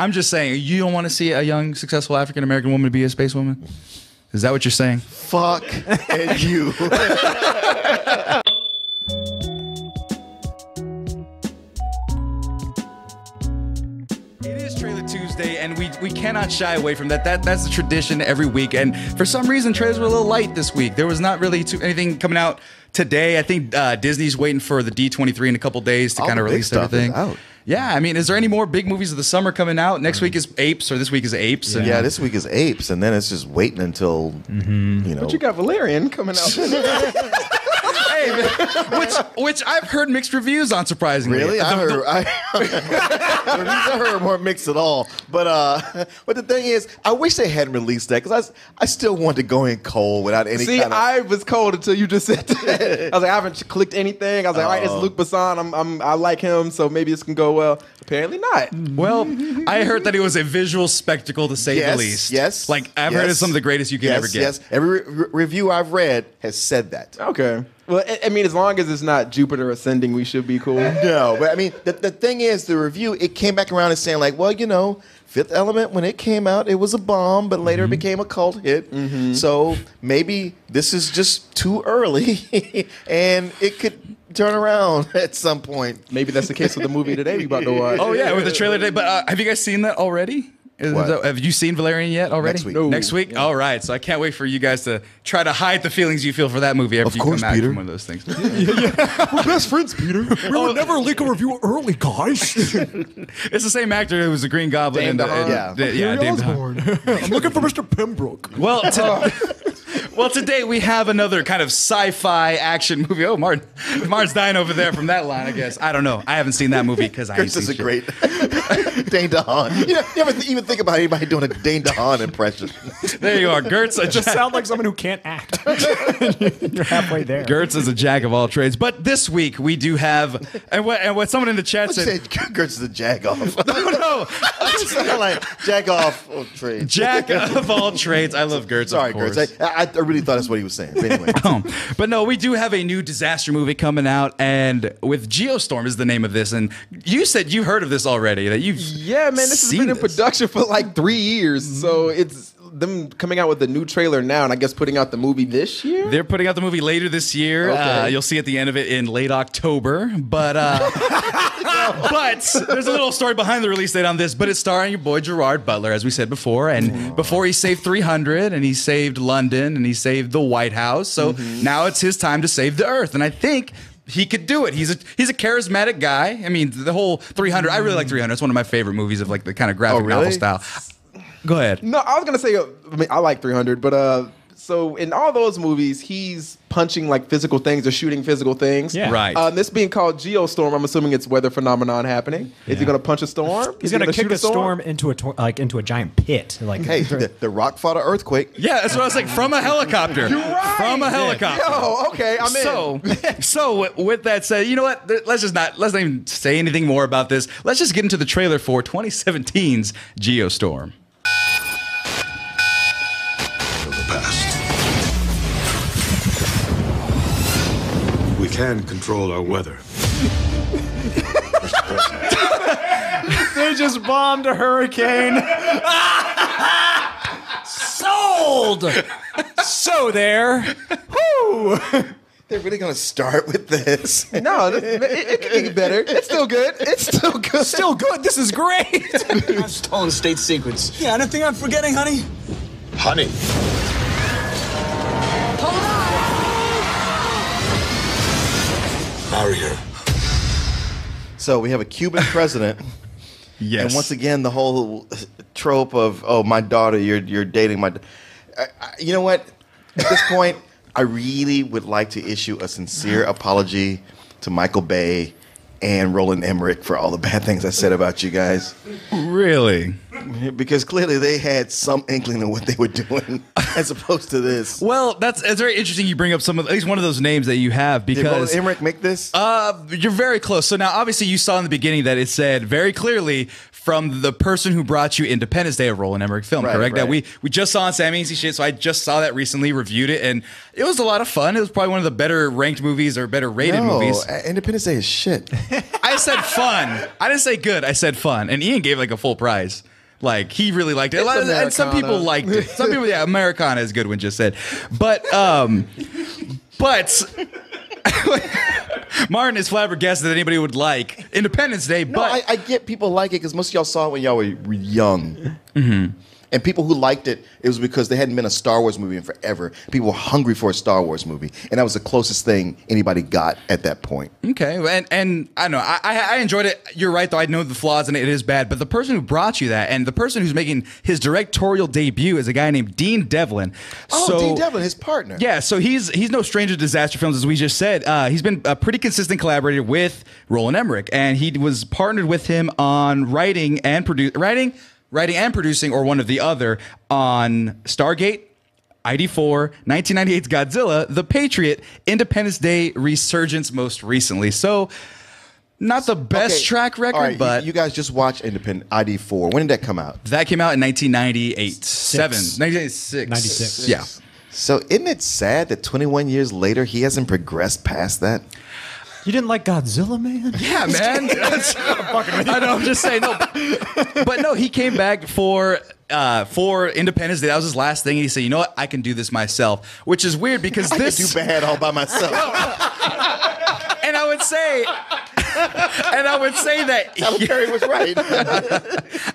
I'm just saying, you don't want to see a young, successful African-American woman be a space woman? Is that what you're saying? Fuck and you. Tuesday, and we cannot shy away from that. That's the tradition every week. And for some reason, trailers were a little light this week. There was not really anything coming out today. I think Disney's waiting for the D23 in a couple days to kind of release everything. Out. Yeah, I mean, is there any more big movies of the summer coming out? Next week is Apes, or this week is Apes. Yeah, this week is Apes, and then it's just waiting until you know. But you got Valerian coming out. Which I've heard mixed reviews on, surprisingly. Really? I heard weren't mixed at all. But the thing is, I wish they hadn't released that, because I still want to go in cold without any kind of... I was cold until you just said that. I was like, I haven't clicked anything. I was like, all right, it's Luc Besson. I like him, so maybe this can go well. Apparently not. Well, I heard that it was a visual spectacle, to say the least. Yes. Like, I've heard it's some of the greatest you can ever get. Yes, every review I've read has said that. Okay. Well, I mean, as long as it's not Jupiter Ascending, we should be cool. No, but I mean, the thing is, the review, it came back around and saying like, well, you know, Fifth Element, when it came out, it was a bomb, but later it became a cult hit. So maybe this is just too early, and it could turn around at some point. Maybe that's the case with the movie today we about to watch. Oh, yeah, with the trailer today. But have you guys seen that already? Have you seen Valerian yet already? Next week. No. Next week? Yeah. All right. So I can't wait for you guys to try to hide the feelings you feel for that movie after you come back from one of those things. We're best friends, Peter. We would never leak a review early, guys. It's the same actor who was the Green Goblin. Dame Dame Osborne. I'm looking for Mr. Pembroke. Well, today we have another kind of sci-fi action movie. Oh, Martin's dying over there from that line, I guess. I don't know. I haven't seen that movie because I ain't seen This is shit. great. Dane DeHaan. You never even think about anybody doing a Dane DeHaan impression. There you are. Gertz. It just sounds like someone who can't act. You're halfway there. Gertz is a jack of all trades. But this week we do have, and what someone in the chat said. Gertz is a jag off. No. It sounded like jag off trade. Jack of all trades. I love Gertz. Sorry, of course. Gertz. I really thought that's what he was saying. But anyway. But no, we do have a new disaster movie coming out, and with GEOSTORM is the name of this. And you said you heard of this already. That you've This has been in production for like 3 years. So it's them coming out with a new trailer now, and I guess putting out the movie this year? They're putting out the movie later this year. Okay. You'll see at the end of it in late October. But but there's a little story behind the release date on this. But it's starring your boy Gerard Butler, as we said before. And before he saved 300, and he saved London, and he saved the White House. So now it's his time to save the Earth. And I think he could do it. He's a charismatic guy. I mean, the whole 300. I really like 300. It's one of my favorite movies of like the kind of graphic novel style. Go ahead. No, I was gonna say, I mean, I like 300, but so in all those movies, he's punching like physical things or shooting physical things. Yeah. Right. This being called GEOSTORM, I'm assuming it's weather phenomenon happening. Is he gonna punch a storm? He's Is he gonna kick shoot a storm into a giant pit. Like, Hey, the rock fought an earthquake. Yeah, that's what I was like. From a helicopter. You're right. From a helicopter. Yo, okay, I'm in. So with that said, you know what? Let's not even say anything more about this. Let's just get into the trailer for 2017's GEOSTORM. Of the past. We can control our weather. they just bombed a hurricane. Sold. So there. Whoo. They're really going to start with this. No, it can get better. It's still good. It's still good. Still good. This is great. I've stolen state secrets. Yeah, anything I'm forgetting, honey? Honey. Marry her. So we have a Cuban president. Yes. And once again, the whole trope of, oh, my daughter, you're dating my... you know what? At this point, I really would like to issue a sincere apology to Michael Bay and Roland Emmerich for all the bad things I said about you guys. Really? Because clearly they had some inkling of what they were doing as opposed to this. Well, it's very interesting you bring up at least one of those names that you have, because... Did Roland Emmerich make this? You're very close. So now, obviously, you saw in the beginning that it said very clearly from the person who brought you Independence Day, a Roland Emmerich film, correct? That we just saw on Sammy shit. So I just saw that recently, reviewed it, and it was a lot of fun. It was probably one of the better ranked movies or better rated movies. Independence Day is shit. I said fun. I didn't say good. I said fun. And Ian gave like a full prize. Like, he really liked it. And some people liked it. Some people, yeah, Americana is good when just said. But Martin is flabbergasted that anybody would like Independence Day. No, but I get people like it because most of y'all saw it when y'all were young. Mm-hmm. And people who liked it, it was because there hadn't been a Star Wars movie in forever. People were hungry for a Star Wars movie. And that was the closest thing anybody got at that point. Okay. And I don't know. I enjoyed it. You're right, though. I know the flaws in it. It is bad. But the person who brought you that and the person who's making his directorial debut is a guy named Dean Devlin. Oh, Dean Devlin, his partner. Yeah. So he's no stranger to disaster films, as we just said. He's been a pretty consistent collaborator with Roland Emmerich. And he was partnered with him on writing and producing, or one or the other, on Stargate, ID4, 1998's Godzilla, The Patriot, Independence Day, Resurgence most recently. So, not the best track record, all right, but... You guys just watched Independent ID4. When did that come out? That came out in 1998. 1996. 96. Yeah. So isn't it sad that 21 years later, he hasn't progressed past that? You didn't like Godzilla, man? Yeah, man. I know, I'm just saying. No, but no, he came back for Independence Day. That was his last thing. And he said, you know what? I can do this myself, which is weird because I can do bad all by myself. And I would say that Perry was right.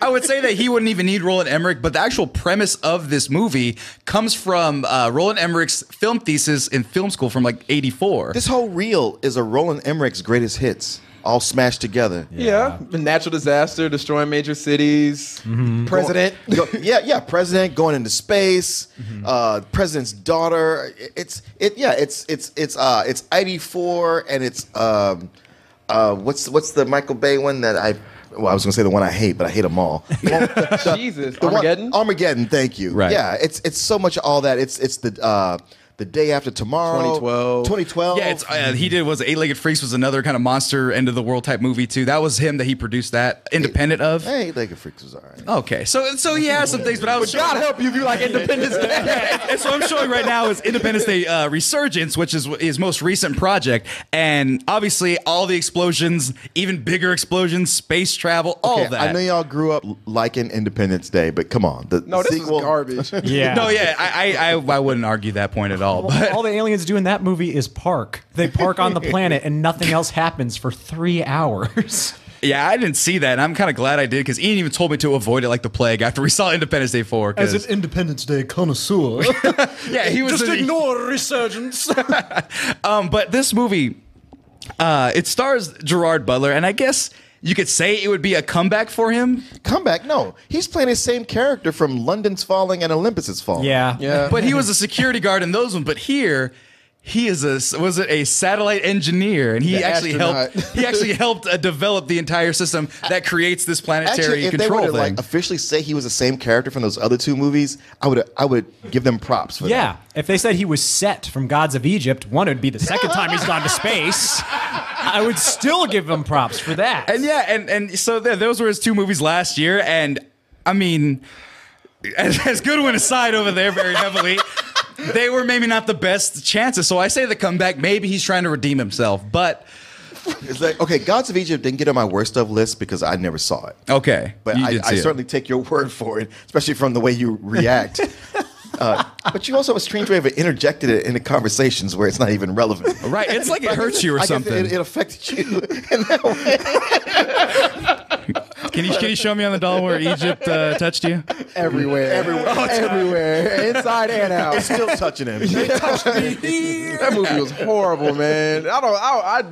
I would say that he wouldn't even need Roland Emmerich, but the actual premise of this movie comes from Roland Emmerich's film thesis in film school from like '84. This whole reel is a Roland Emmerich's greatest hits, all smashed together. Yeah. Natural disaster, destroying major cities, president. President going into space, president's daughter. It's ID4 and it's what's the Michael Bay one that I was going to say the one I hate, but I hate them all. Jesus, Armageddon. Armageddon, thank you. Right. Yeah, it's so much all that. It's the day after tomorrow. 2012. Yeah, he did was Eight-Legged Freaks was another kind of monster end of the world type movie too. That was him that he produced that independent of. Hey, Eight-Legged Freaks was all right. Okay, so he has some things, but I was God help you if you like Independence Day. And so I'm showing right now is Independence Day Resurgence, which is his most recent project, and obviously all the explosions, even bigger explosions, space travel, all of that. I know y'all grew up liking Independence Day, but come on, this sequel is garbage. Yeah. No, yeah, I wouldn't argue that point at all. But all the aliens do in that movie is park. They park on the planet and nothing else happens for 3 hours. yeah, I didn't see that. And I'm kind of glad I did because Ian even told me to avoid it like the plague after we saw Independence Day 4. As an Independence Day connoisseur. Yeah, he was just ignore Resurgence. But this movie, it stars Gerard Butler, and I guess you could say it would be a comeback for him. Comeback? No. He's playing the same character from London's Falling and Olympus is Falling. Yeah. But he was a security guard in those ones. But here, he is a satellite engineer, and he actually helped develop the entire system that creates this planetary Actually, if control they were to thing. officially say he was the same character from those other two movies, I would give them props for that. Yeah. If they said he was Set from Gods of Egypt, one would be the second time he's gone to space. I would still give him props for that. And yeah, and so those were his two movies last year, and I mean, as Goodwin aside over there very heavily, they were maybe not the best chances. So I say the comeback, maybe he's trying to redeem himself, but It's like, okay, Gods of Egypt didn't get on my worst of list because I never saw it. okay. But I certainly take your word for it, especially from the way you react. But you also have a strange way of interjecting it into conversations where it's not even relevant. Right, it's like it hurts you or something. It affected you in that way. Can you show me on the doll where Egypt touched you? Everywhere. Everywhere. Inside and out. It's still touching him. That movie was horrible, man. I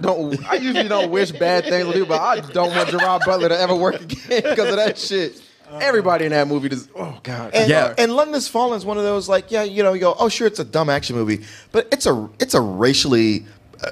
usually don't wish bad things on people, but I don't want Gerard Butler to ever work again because of that shit. Everybody in that movie just, oh God. And London's Fallen is one of those like, you go, oh sure, it's a dumb action movie, but it's a racially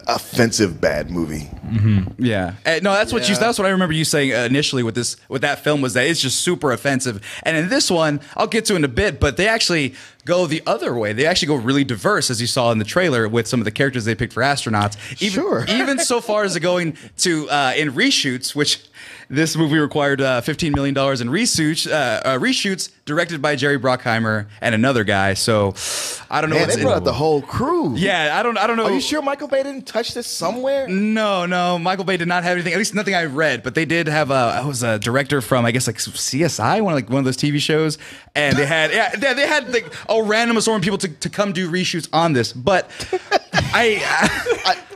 offensive bad movie. Mm-hmm. Yeah, no, that's what I remember you saying initially with that film was that it's just super offensive. And in this one, I'll get to in a bit, but they actually go the other way. They actually go really diverse, as you saw in the trailer with some of the characters they picked for astronauts. Even so far as going to in reshoots, which This movie required $15 million in reshoots, directed by Jerry Bruckheimer and another guy. So I don't know. Man, what's they brought out the whole crew. Yeah, I don't know. Are you sure Michael Bay didn't touch this somewhere? No. Michael Bay did not have anything. At least nothing I read. But they did have I was a director from, I guess, like CSI, one of those TV shows, and they had they had like a random assortment of people to come do reshoots on this. But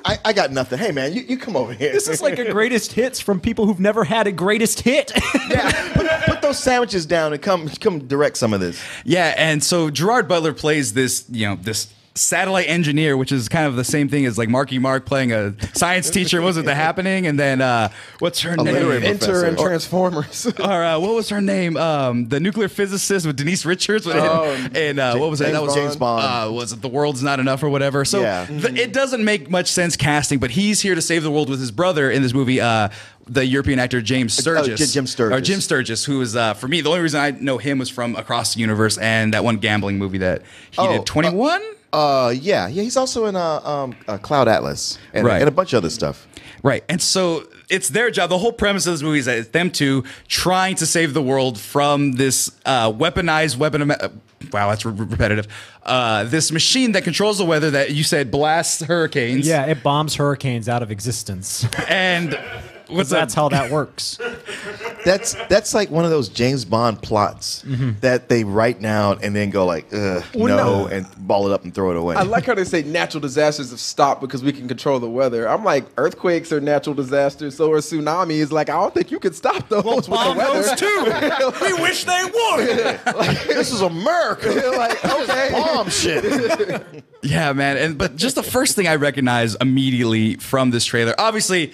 I got nothing. Hey man, you come over here. This is like a greatest hits from people who've never had a greatest hit. Yeah, put those sandwiches down and come direct some of this. Yeah, and so Gerard Butler plays this satellite engineer, which is kind of the same thing as like Marky Mark playing a science teacher. Wasn't The Happening? And then what's her name? Enter and Transformers. Or what was her name? The nuclear physicist with Denise Richards. And what was that? That was James Bond. Was it The World's Not Enough or whatever? So it doesn't make much sense casting, but he's here to save the world with his brother in this movie. The European actor James Sturgis. Jim Sturgis. Or Jim Sturgis, who is, for me, the only reason I know him was from Across the Universe and that one gambling movie that he did, 21? Yeah. He's also in Cloud Atlas and a bunch of other stuff. Right. And so it's their job. The whole premise of this movie is that it's them two trying to save the world from this weaponized wow, that's repetitive. This machine that controls the weather that you said blasts hurricanes. Yeah, it bombs hurricanes out of existence. And that's how that works. That's like one of those James Bond plots that they write down and then go like, no, and ball it up and throw it away. I like how they say natural disasters have stopped because we can control the weather. I'm like, earthquakes are natural disasters, so are tsunamis. Like, I don't think you can stop those with the weather. Those too. We wish they would. This is America. Like, okay. Bomb shit. Yeah, man. But just the first thing I recognize immediately from this trailer, obviously,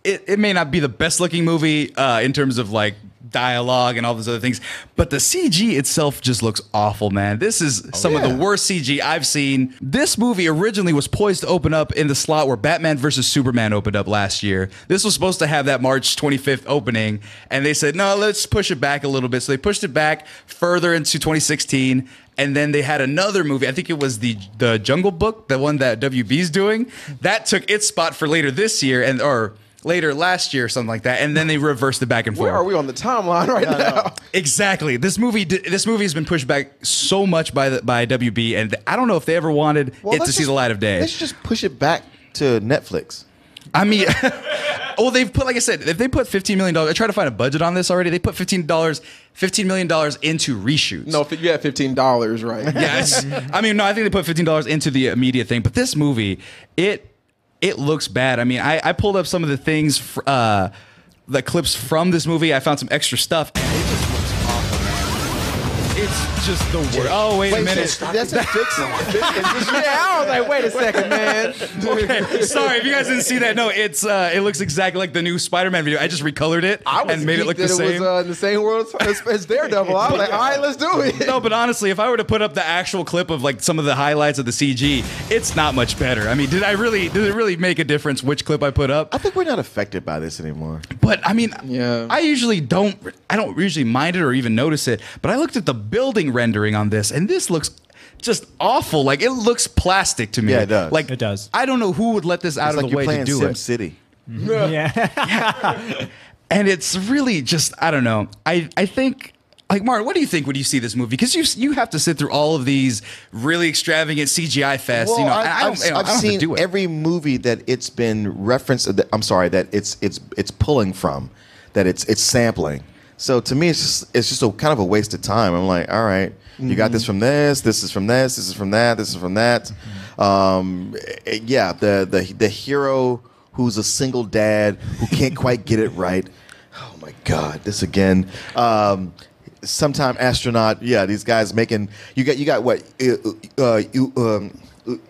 it may not be the best looking movie in terms of like dialogue and all those other things, but the CG itself just looks awful, man. This is some of the worst CG I've seen. This movie originally was poised to open up in the slot where Batman vs. Superman opened up last year. This was supposed to have that March 25th opening, and they said, no, let's push it back a little bit. So they pushed it back further into 2016. And then they had another movie. I think it was the Jungle Book, the one that WB's doing. That took its spot for later this year or later last year or something like that. And then they reversed it back and forth. Where are we on the timeline right now? No. Exactly. This movie has been pushed back so much by WB, and I don't know if they ever wanted it to see the light of day. Let's just push it back to Netflix. I mean, well, they've put, like I said, if they put $15 million, I tried to find a budget on this already. They put $15 million into reshoots. No, you had $15, right? Yes. I mean, no, I think they put $15 into the immediate thing. But this movie, it looks bad. I mean, I pulled up some of the things, the clips from this movie. I found some extra stuff. It just looks awful, man. It's just the worst. Oh, wait a minute. That's a fix. I was like, wait a second, man. Okay, sorry if you guys didn't see that. No, it looks exactly like the new Spider-Man video. I just recolored it and made it look the same. It was in the same world as Daredevil. I was like, all right, let's do it. No, but honestly, if I were to put up the actual clip of like some of the highlights of the CG, it's not much better. I mean, did it really make a difference which clip I put up? I think we're not affected by this anymore. But I mean, yeah. I don't usually mind it or even notice it. But I looked at the building rendering on this, and this looks just awful. Like, it looks plastic to me. Yeah, it does. Like, it does. I don't know who would let this out It's of like the way you're to playing do Sim it. City. Yeah. And it's really just, I don't know. I think, like, Martin, what do you think when you see this movie? Because you have to sit through all of these really extravantant CGI fests. Well, you know, I've I don't have to seen do it. every movie that it's been referenced. I'm sorry, that it's pulling from, that it's sampling. So to me, it's just a kind of a waste of time. I'm like, all right, you got this from this. This is from this. This is from that. This is from that. Yeah, the hero who's a single dad who can't quite get it right. Oh my God, this again. Sometime astronaut. Yeah, these guys making. You got what?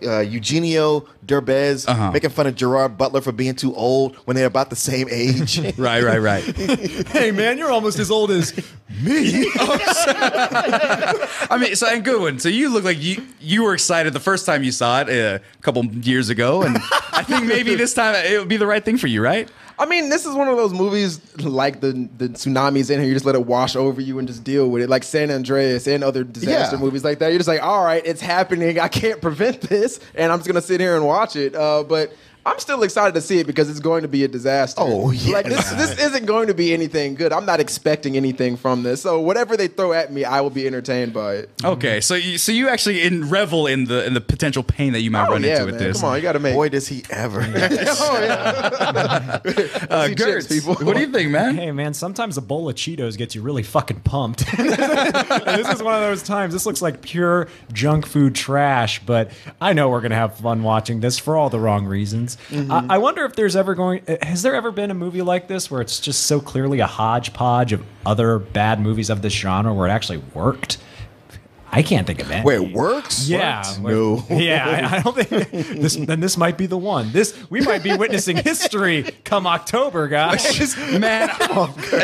Eugenio Derbez making fun of Gerard Butler for being too old when they're about the same age. Right. Hey, man, you're almost as old as me. I mean, so, and good one. So you look like you were excited the first time you saw it a couple years ago, and I think maybe this time it would be the right thing for you, right? I mean, this is one of those movies like the tsunamis in here. You just let it wash over you and just deal with it, like San Andreas and other disaster movies like that. You're just like, all right, it's happening. I can't prevent this, and I'm just gonna sit here and watch it. But I'm still excited to see it because it's going to be a disaster. Oh, yeah. Like this isn't going to be anything good. I'm not expecting anything from this. So whatever they throw at me, I will be entertained by it. Okay, so you actually revel in the potential pain that you might run into with this. Come on, you got to make. Boy, does he ever. Oh yeah. Gertz, people. what do you think, man? Hey man, sometimes a bowl of Cheetos gets you really fucking pumped. And this is one of those times. This looks like pure junk food trash, but I know we're gonna have fun watching this for all the wrong reasons. I wonder if has there ever been a movie like this where it's just so clearly a hodgepodge of other bad movies of this genre where it actually worked? I can't think of any. Where it works? Yeah. No. Yeah, I don't think this might be the one. We might be witnessing history come October, guys. Man,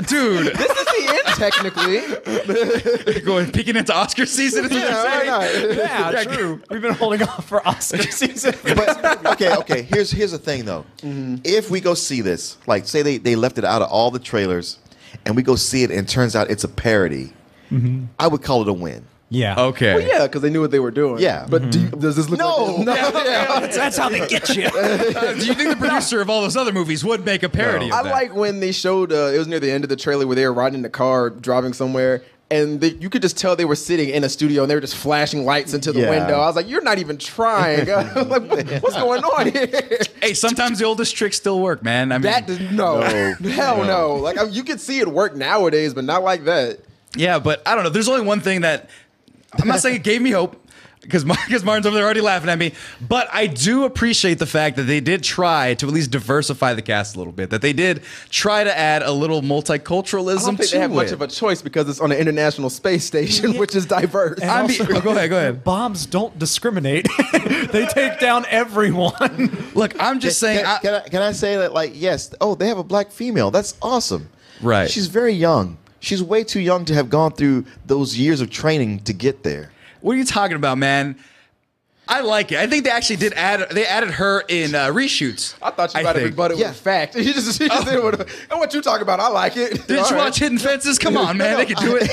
dude, This is the end, technically. going peeking into Oscar season. Is what you're saying? Why not? Yeah, true. We've been holding off for Oscar season. But okay. Here's the thing though. If we go see this, like say they left it out of all the trailers, and we go see it, and it turns out it's a parody, I would call it a win. Yeah. Okay. Well, yeah, because they knew what they were doing. Yeah. But does this look No. like this? That's how they get you. Do you think the producer of all those other movies would make a parody of I that? like when they showed, it was near the end of the trailer where they were riding in the car, driving somewhere, and you could just tell they were sitting in a studio and they were just flashing lights into the Yeah. window. I was like, you're not even trying. Like, what's going on here? Hey, sometimes the oldest tricks still work, man. I mean, That does, no. Hell no. Like, you could see it work nowadays, but not like that. yeah, but I don't know. There's only one thing that I'm not saying it gave me hope. Because Martin's over there already laughing at me. But I do appreciate the fact that they did try to at least diversify the cast a little bit. That they did try to add a little multiculturalism I don't think to they have much it. of a choice because it's on an international space station, which is diverse. I mean, go ahead. Bombs don't discriminate. They take down everyone. Look, I'm just saying. Can I say that, like, yes, they have a black female. That's awesome. Right. She's very young. She's way too young to have gone through those years of training to get there. What are you talking about, man? I like it. I think they actually did added her in reshoots. I thought you about to rebut it with fact. You just did and what you talking about, I like it. Didn't you watch Hidden Fences? Come on, man. They can do it.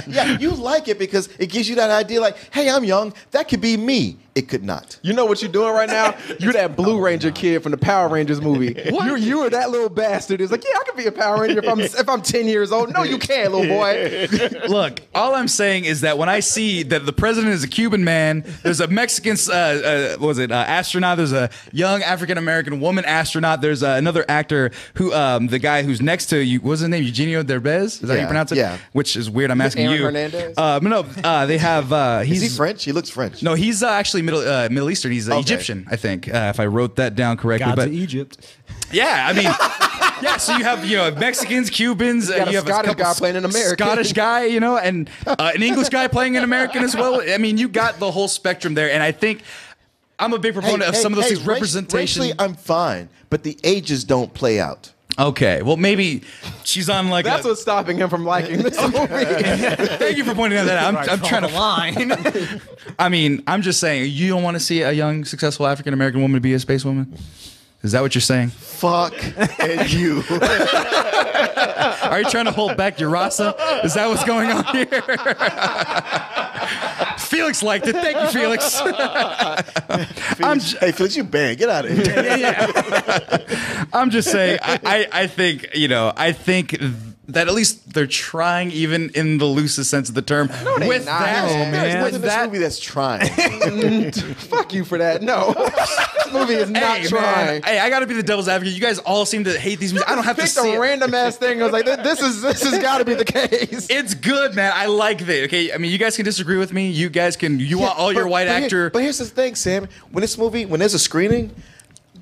Yeah, you like it because it gives you that idea like, hey, I'm young. That could be me. It could not. You know what you're doing right now? You're that Blue Ranger kid from the Power Rangers movie. You were that little bastard who's like, yeah, I could be a Power Ranger if I'm 10 years old. No, you can't, little boy. Look, all I'm saying is that when I see that the president is a Cuban man, there's a Mexican, astronaut, there's a young African-American woman astronaut, there's another actor who, the guy who's next to you, what's his name? Eugenio Derbez? Is that how you pronounce it? Yeah. Which is weird. I'm asking Aaron you. Hernandez? No, they have, Is he French? He looks French. No, he's actually Middle Eastern. He's Egyptian, I think, if I wrote that down correctly. Gods but of Egypt. yeah, I mean, yeah. So you have Mexicans, Cubans. You got a have Scottish couple guy playing an American. Scottish guy, and an English guy playing an American as well. I mean, you got the whole spectrum there, and I think I'm a big proponent of some of those things. Representation. Racially, I'm fine, but the ages don't play out. Okay, well maybe she's on like. That's what's stopping him from liking this movie. Thank you for pointing out that. I'm trying to line. I mean, I'm just saying, you don't want to see a young, successful African American woman be a space woman? Is that what you're saying? Fuck and you. Are you trying to hold back your rasa? Is that what's going on here? Felix liked it. Thank you, Felix. Hey, Felix, you banned. Get out of here. I'm just saying, I think, I think that at least they're trying, even in the loosest sense of the term. they with not. that, There's nothing with in this that movie that's trying. Fuck you for that. No. This movie is not Hey, trying. man, hey, I got to be the devil's advocate. You guys all seem to hate these movies. I don't have to Picked see a it. random ass thing. I was like, this has got to be the case. It's good, man. I like it. Okay, I mean, you guys can disagree with me. You guys can. You want all your white actor. But here's the thing, Sam. When there's a screening,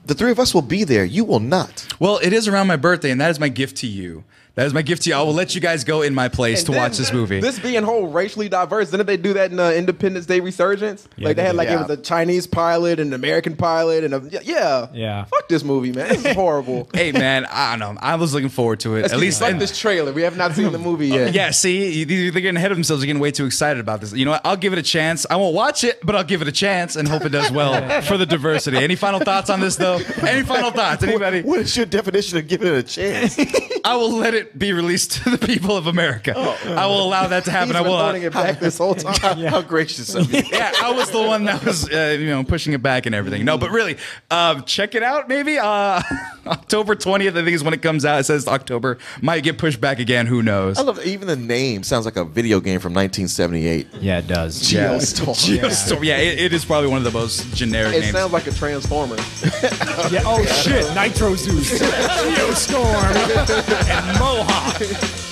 the three of us will be there. You will not. Well, it is around my birthday, and that is my gift to you. That is my gift to you. I will let you guys go in my place to watch this movie. This being whole racially diverse, didn't they do that in Independence Day Resurgence? Yeah, like they had they like did. it was a Chinese pilot and an American pilot and Yeah. Fuck this movie, man. This is horrible. Hey, man, I don't know. I was looking forward to it. At least like this trailer. We have not seen the movie yet. Yeah, see, they're getting ahead of themselves. They're getting way too excited about this. You know what? I'll give it a chance. I won't watch it, but I'll give it a chance and hope it does well for the diversity. Any final thoughts on this, though? Any final thoughts? Anybody? What is your definition of giving it a chance? I will let it it be released to the people of America. I will allow that to happen. He's I been will. holding it back this whole time. How gracious of you. Yeah, I was the one that was, pushing it back and everything. No, but really, check it out. Maybe October 20th, I think is when it comes out. It says October. Might get pushed back again. Who knows? I love even the name sounds like a video game from 1978. Yeah, it does. GeoStorm. GeoStorm. Yeah, it is probably one of the most generic It names. sounds like a transformer. Yeah. Oh shit! Nitro Zeus, Geostorm, and Mohawk.